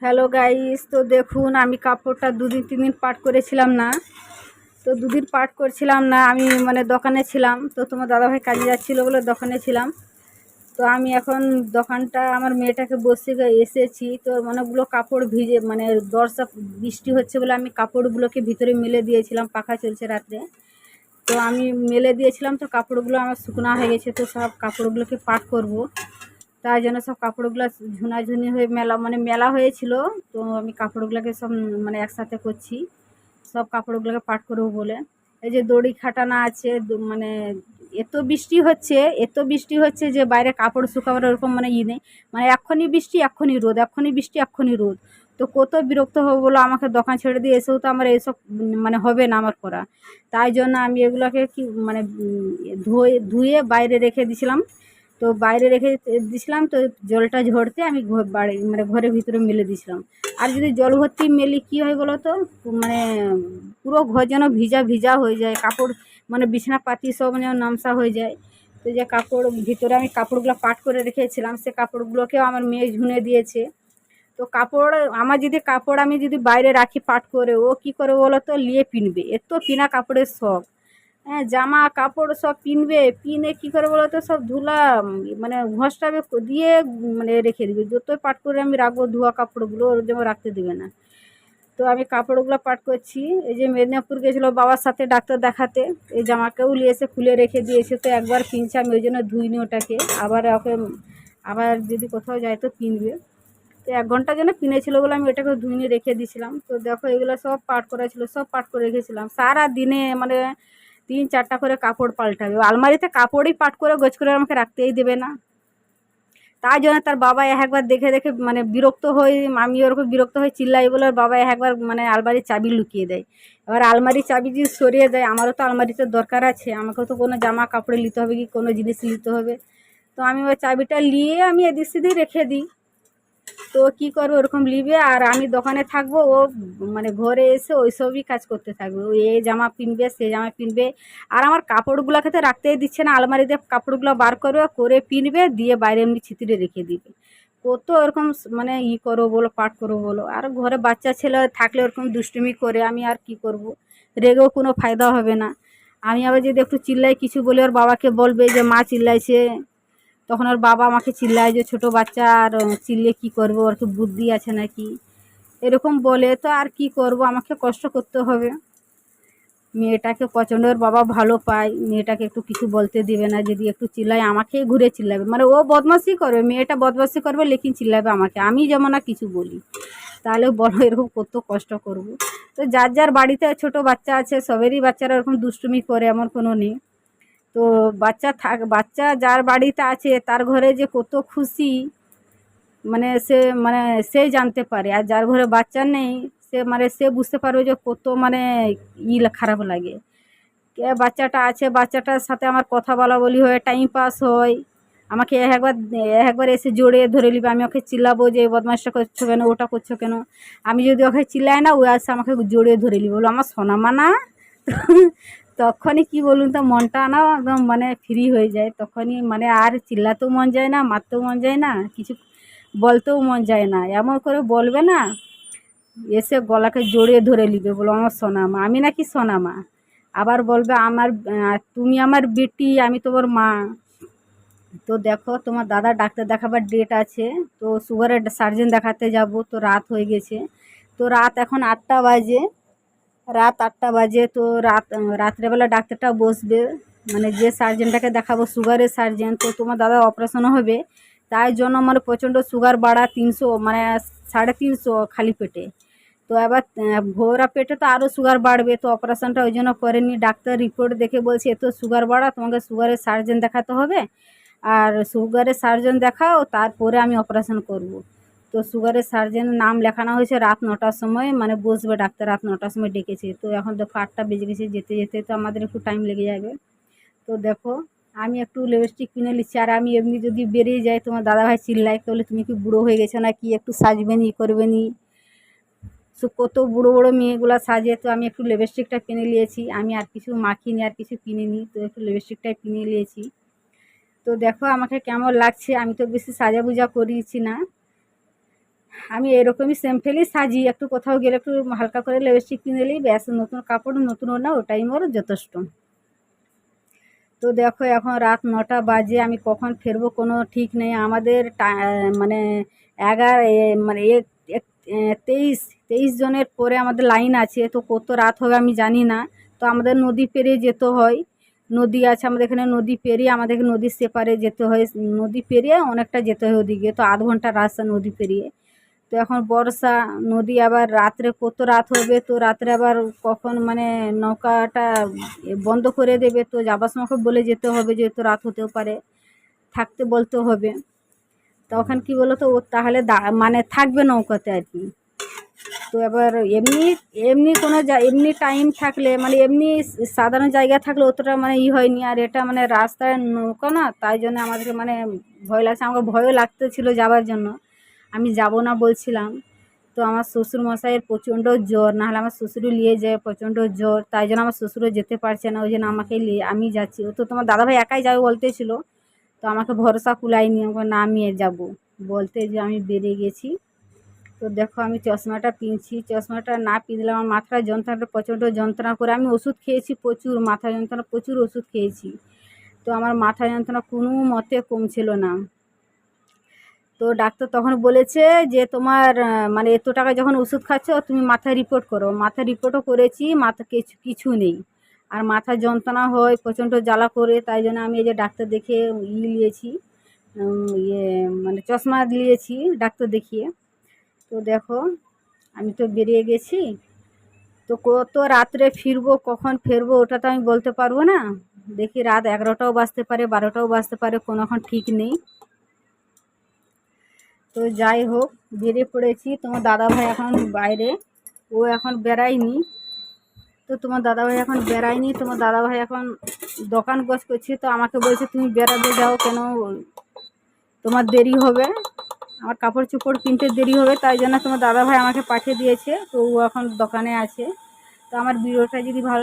Hello guys, তো দেখুন আমি কাপড়টা 2 দিন 3 দিন পাট করেছিলাম না। তো 2 দিন পাট করছিলাম না, আমি দোকানে ছিলাম। তো তোমার দাদাভাই কাজে যাচ্ছিলো বলে দোকানে ছিলাম। তো আমি এখন দোকানটা আমার মেয়েটাকে বসে এসেছি। তো অনেকগুলো কাপড় ভিজে বর্ষা বৃষ্টি হচ্ছে বলে আমি কাপড়গুলোকে ভিতরে মেলে দিয়েছিলাম, পাখা চলছে রাত্রে। তো আমি মেলে দিয়েছিলাম, তো কাপড়গুলো আমার শুকনা হয়ে গেছে। তো সব কাপড়গুলোকে পাট করব, তাই জন্য সব কাপড়গুলো ঝুনাঝুনি হয়ে মেলা হয়েছিল। তো আমি কাপড়গুলোকে সব একসাথে করছি, সব কাপড়গুলোকে পাট করবো বলে। এই যে দড়ি খাটানো আছে, এত বৃষ্টি হচ্ছে যে বাইরে কাপড় শুকাবার ওরকম নেই। এক্ষুনি বৃষ্টি এক্ষুনি রোদ, এক্ষুনি বৃষ্টি এক্ষুনি রোদ। তো কত বিরক্ত হবো বলো, আমাকে দোকান ছেড়ে দিয়ে এসেও তো আমার এইসব হবে না আমার করা। তাই জন্য আমি এগুলোকে কি ধুয়ে বাইরে রেখে দিয়েছিলাম। তো বাইরে রেখে দিয়েছিলাম, তো জলটা ঝরতে আমি বাড়ি ঘরের ভিতরে মেলে দিয়েছিলাম। আর যদি জল ভর্তি মেলি কী হয় বলো তো, মানে পুরো ঘর যেন ভিজা ভিজা হয়ে যায়, কাপড় বিছানা পাতি সব যেন নামসা হয়ে যায়। তো যে কাপড় ভিতরে আমি কাপড়গুলো পাট করে রেখেছিলাম, সে কাপড়গুলোকেও আমার মেয়ে ঝুনে দিয়েছে। তো কাপড় আমার যদি কাপড় আমি যদি বাইরে রাখি পাট করে, ও কী করে বলো তো, নিয়ে পিনবে। এত পিনা কাপড়ের শখ। হ্যাঁ, জামা কাপড় সব পিনবে, পিনে কী করে বলো তো, সব ধুলা ঘষটাবে দিয়ে রেখে দিবে। যতই পাট করে আমি রাখবো ধোয়া কাপড়গুলো, ওর যেমন রাখতে দেবে না। তো আমি কাপড়গুলো পাট করছি। এই যে মেদিনীপুর গেছিলো বাবার সাথে ডাক্তার দেখাতে, এই জামাকেও নিয়ে এসে খুলে রেখে দিয়েছে। তো একবার পিনছে, আমি ওই জন্য ধুইনি ওটাকে। আবার যদি কোথাও যায় তো পিনবে। তো 1 ঘন্টার জন্য কিনেছিল বলে আমি এটাকে ধুইনি রেখে দিয়েছিলাম। তো দেখো এগুলো সব পাট করা ছিল, সব পাট করে রেখেছিলাম। সারা দিনে 3-4টা করে কাপড় পাল্টাবে। আলমারিতে কাপড়ই পাট করে গোছ করে আমাকে রাখতেই দেবে না। তাই জন্য তার বাবা একবার দেখে দেখে বিরক্ত হয়ে, আমি ওরকম বিরক্ত হয়ে চিল্লাই বলে ওর বাবা একবার আলমারির চাবি লুকিয়ে দেয়। এবার আলমারির চাবি যদি সরিয়ে দেয়, আমারও তো আলমারিতে দরকার আছে, আমাকেও তো কোনো জামা কাপড়ে নিতে হবে কি কোনো জিনিস নিতে হবে। তো আমি ওই চাবিটা নিয়ে আমি এদিক সেদিক রেখে দিই। তো কী করবো, ওরকম নিবে আর আমি দোকানে থাকবো, ও ঘরে এসে ওই সবই কাজ করতে থাকবে। ও এ জামা পিনবে, সে জামা পিনবে। আর আমার কাপড়গুলোকে তো রাখতেই দিচ্ছে না, আলমারিতে কাপড়গুলো বার করবে, করে পিনবে, দিয়ে বাইরে এমনি ছিতিরে রেখে দিবে। কত ওরকম করবো বলো, পাট করবো বলো। আর ঘরে বাচ্চা ছেলে থাকলে ওরকম দুষ্টুমি করে, আমি আর কি করব। রেগেও কোনো ফায়দা হবে না। আমি আবার যদি একটু চিল্লাই কিছু বলে, ওর বাবাকে বলবে যে মা চিল্লাইছে। তখন ওর বাবা আমাকে চিল্লায় যে ছোটো বাচ্চা আর চিল্লে কী করবো, ওর কি বুদ্ধি আছে নাকি, এরকম বলে। তো আর কি করব, আমাকে কষ্ট করতে হবে। মেয়েটাকে প্রচণ্ড ওর বাবা ভালো পায়, মেয়েটাকে একটু কিছু বলতে দিবে না। যদি একটু চিল্লাই আমাকেই ঘুরে চিল্লাবে, ও বদমাশি করবে, মেয়েটা বদমাশি করবে, লেকিন চিল্লাবে আমাকে, আমি যেমন না কিছু বলি। তাহলে বলো এরকম কত কষ্ট করব। তো যার যার বাড়িতে ছোট বাচ্চা আছে, সবেরই বাচ্চারা এরকম দুষ্টুমি করে, এমন কোনো নেই। তো বাচ্চা যার বাড়িতে আছে তার ঘরে যে কত খুশি, সে সেই জানতে পারে। আর যার ঘরে বাচ্চা নেই, সে বুঝতে পারবে যে কত খারাপ লাগে। বাচ্চাটা আছে, বাচ্চাটার সাথে আমার কথা বলা বলি হয়, টাইম পাস হয়। আমাকে একবার এসে জড়িয়ে ধরে নিবে, আমি ওকে চিল্লাবো যে এই বদমাইশটা করছো কেন, ওটা করছো কেন। আমি যদি ওকে চিল্লাই না, ও আসে আমাকে জড়িয়ে ধরে নিবে, বলো আমার সোনামা না। তখনই কি বলুন তো, মনটা না একদম ফ্রি হয়ে যায়। তখনই আর চিল্লাতেও মন যায় না, মারতেও মন যায় না, কিছু বলতেও মন যায় না। এমন করে বলবে না, এসে গলাকে জড়িয়ে ধরে নিবে, বলো আমার সোনামা। আমি নাকি সোনামা? আবার বলবে তুমি আমার বেটি, আমি তোমার মা। তো দেখো তোমার দাদা ডাক্তার দেখাবার ডেট আছে, তো সুগারের সার্জেন দেখাতে যাব। তো রাত হয়ে গেছে, তো রাত এখন 8টা বাজে, তো রাত্রেবেলা ডাক্তারটা বসবে, যে সার্জেনটাকে দেখাবো সুগারের সার্জেন। তো তোমার দাদা অপারেশনও হবে, তাই জন্য প্রচণ্ড সুগার বাড়া, 300 350 খালি পেটে। তো এবার ভোরা পেটে তো আরও সুগার বাড়বে, তো অপারেশনটা ওই জন্য করেনি। ডাক্তার রিপোর্ট দেখে বলছে এত সুগার বাড়া, তোমাকে সুগারের সার্জেন দেখাতে হবে। আর সুগারের সার্জেন দেখাও, তারপরে আমি অপারেশন করব। তো সুগারের সার্জেনের নাম লেখানো হয়েছে রাত 9টার সময়, বসবে ডাক্তার, রাত 9টার সময় ডেকেছে। তো এখন দেখো 8টা বেজে গেছে, যেতে যেতে তো আমাদের একটু টাইম লেগে যাবে। তো দেখো আমি একটু লিপস্টিক কিনে নিচ্ছি। আর আমি এমনি যদি বেরিয়ে যাই, তোমার দাদাভাই চিল্লাই, তাহলে তুমি কি বুড়ো হয়ে গেছো না কি, একটু সাজবে নি করবে নি। কত বুড়ো বুড়ো মেয়েগুলো সাজে, তো আমি একটু লিপস্টিকটা কিনে নিয়েছি। আমি আর কিছু মাখিনি, আর কিছু কিনিনি, তো একটু লিপস্টিকটাই কিনে নিয়েছি। তো দেখো আমাকে কেমন লাগছে, আমি তো বেশি সাজাগুজা করিয়েছি না। আমি এরকমই সিম্পলি সাজি, একটু কোথাও গেলে একটু হালকা করে লিপস্টিক কিনে নিই, ব্যাস, নতুন কাপড় নতুন ওড়না, ওটাই মোর যথেষ্ট। তো দেখো এখন রাত 9টা বাজে, আমি কখন ফিরবো কোনো ঠিক নেই। আমাদের মানে 23 জনের পরে আমাদের লাইন আছে, তো কত রাত হবে আমি জানি না। তো আমাদের নদী পেরিয়ে যেতে হয়, নদী আছে আমাদের এখানে, নদী পেরিয়ে আমাদেরকে নদীর সেপারে যেতে হয়, নদী পেরিয়ে অনেকটা যেতে হয় ওদিকে, তো আধ ঘন্টার রাস্তা নদী পেরিয়ে। তো এখন বর্ষা, নদী আবার রাত্রে কত রাত হবে, তো রাত্রে আবার কখন মানে নৌকাটা বন্ধ করে দেবে, তো যাবার সময় বলে যেতে হবে, যেহেতু রাত হতেও পারে, থাকতে বলতে হবে। তখন কি বলো তো, ও তাহলে মানে থাকবে নৌকাতে আর কি। তো এবার এমনি এমনি কোনো এমনি টাইম থাকলে মানে এমনি সাধারণ জায়গা থাকলে অতটা মানে হয়নি, আর এটা মানে রাস্তায় নৌকা না, তাই জন্য আমাদেরকে মানে ভয় লাগছে, আমাকে ভয়ও লাগতেছিল যাওয়ার জন্য। আমি যাব না বলছিলাম। তো আমার শ্বশুরমশাইয়ের প্রচণ্ড জ্বর, নাহলে আমার শ্বশুরও নিয়ে যায়, প্রচণ্ড জ্বর, তাই জন্য আমার শ্বশুরও যেতে পারছে না, ওই জন্য আমাকে নিয়ে আমি যাচ্ছি। ও তো তোমার দাদাভাই একাই যাবে বলতেছিল, তো আমাকে ভরসা কুলায়নি, আমাকে না আমি যাব বলতে যে আমি বেরিয়ে গেছি। তো দেখো আমি চশমাটা পিনছি, চশমাটা না পিনলে আমার মাথার যন্ত্রণাটা প্রচণ্ড যন্ত্রণা করে। আমি ওষুধ খেয়েছি প্রচুর, মাথা যন্ত্রণা প্রচুর ওষুধ খেয়েছি, তো আমার মাথা যন্ত্রণা কোনো মতে কমছিল না। তো ডাক্তার তখন বলেছে যে তোমার মানে এত টাকা যখন ওষুধ খাচ্ছ, তুমি মাথায় রিপোর্ট করো। মাথায় রিপোর্টও করেছি, মাথা কিছু কিছু নেই, আর মাথা যন্ত্রণা হয় প্রচণ্ড জ্বালা করে, তাই জন্য আমি এই যে ডাক্তার দেখিয়ে নিয়েছি, ইয়ে মানে চশমা নিয়েছি ডাক্তার দেখিয়ে। তো দেখো আমি তো বেরিয়ে গেছি, তো কত রাত্রে ফিরবো, কখন ফিরবো ওটা তো আমি বলতে পারবো না। দেখি রাত 11টাও বাজতে পারে, 12টাও বাজতে পারে, কোনো এখন ঠিক নেই। তো যাই হোক, বেরিয়ে পড়েছি। তোমার দাদাভাই এখন বাইরে, ও এখন বেরায়নি। তো তোমার দাদাভাই এখন বেরায়নি, তোমার দাদাভাই এখন দোকান গোছ করছে, তো আমাকে বলছে তুমি বেরাতে যাও কেন, তোমার দেরি হবে, আমার কাপড় চোপড় কিনতে দেরি হবে, তাই জন্য তোমার দাদাভাই আমাকে পাঠিয়ে দিয়েছে। তো ও এখন দোকানে আছে। তো আমার ভিডিওটা যদি ভালো